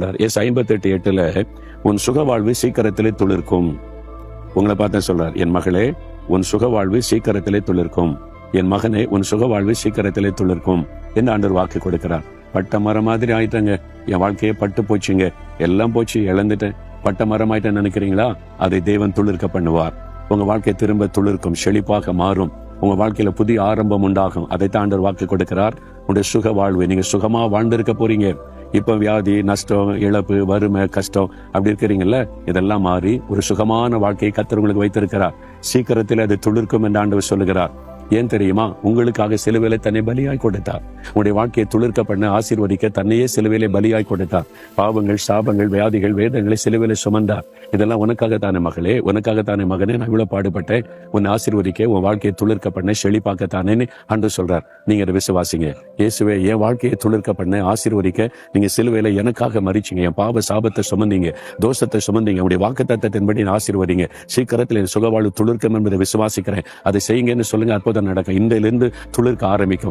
சொல்றார். எஸ் 58:8 உன் சுகவாழ்வு சீக்கிரத்திலே துளிர்க்கும். உங்களை பார்த்தா சொல்றார், என் மகளே உன் சுகவாழ்வு சீக்கிரத்திலே துளிர்க்கும், என் மகனே உன் சுகவாழ்வு சீக்கிரத்திலே துளிர்க்கும் என்று ஆண்டவர் வாக்கு கொடுக்கிறார். பட்ட மரம் மாதிரி ஆயிட்டாங்க, என் வாழ்க்கையே பட்டு போச்சுங்க, எல்லாம் போச்சு, இழந்துட்டேன், பட்ட மரம் ஆயிட்டேன்னு நினைக்கிறீங்களா? அதை தேவன் துளிர்க்க பண்ணுவார். உங்க வாழ்க்கை திரும்ப துளிர்க்கும், செழிப்பாக மாறும், உங்க வாழ்க்கையில புதிய ஆரம்பம் உண்டாகும். அதைத்தான் ஆண்டவர் வாக்கு கொடுக்கிறார். உங்களுடைய சுக வாழ்வு, நீங்க சுகமா வாழ்ந்திருக்க போறீங்க. இப்ப வியாதி, நஷ்டம், இழப்பு, வறுமை, கஷ்டம் அப்படி இருக்கிறீங்கல்ல, இதெல்லாம் மாறி ஒரு சுகமான வாழ்க்கையை கர்த்தர் உங்களுக்கு வைத்திருக்கிறார். சீக்கிரத்தில் அது துளிர்க்கும் என்று ஆண்டவர் சொல்லுகிறார். ஏன் தெரியுமா? உங்களுக்காக சிலுவையிலே தன்னை பலியாய் கொடுத்தார். உங்களுடைய வாழ்க்கையை துளிர்க்க பண்ண, ஆசீர்வதிக்க தன்னையே சிலுவையிலே பலியாய் கொடுத்தார். பாவங்கள், சாபங்கள், வியாதிகள், வேதங்களை சிலுவையிலே சுமந்தார். இதெல்லாம் உனக்காகத்தானே மகளே, உனக்காகத்தானே மகனே, நான் இவ்வளவு பாடுபட்டேன், உன்னை ஆசீர்வதிக்க, உன் வாழ்க்கையை துளிர்க்க பண்ண, செழிப்பாக்கத்தானேன்னு ஆண்டவர் சொல்றார். நீங்க அதை விசுவாசிங்க. இயேசுவே என் வாழ்க்கையை துளிர்க்க பண்ண, ஆசீர்வதிக்க நீங்க சிலுவையில எனக்காக மரிச்சீங்க, என் பாவ சாபத்தை சுமந்தீங்க, தோஷத்தை சுமந்தீங்க, உடைய வாக்குத்தத்தத்தின்படி ஆசீர்வதிங்க. சீக்கிரத்தில் என் சுகவாழ்வு துளிர்க்கும் என்பதை விசுவாசிக்கிறேன். அதை செய்யுங்கன்னு சொல்லுங்க. அற்புதம் நடக்கும். இன்றிலிருந்து துளிர்க்க ஆரம்பிக்கும்.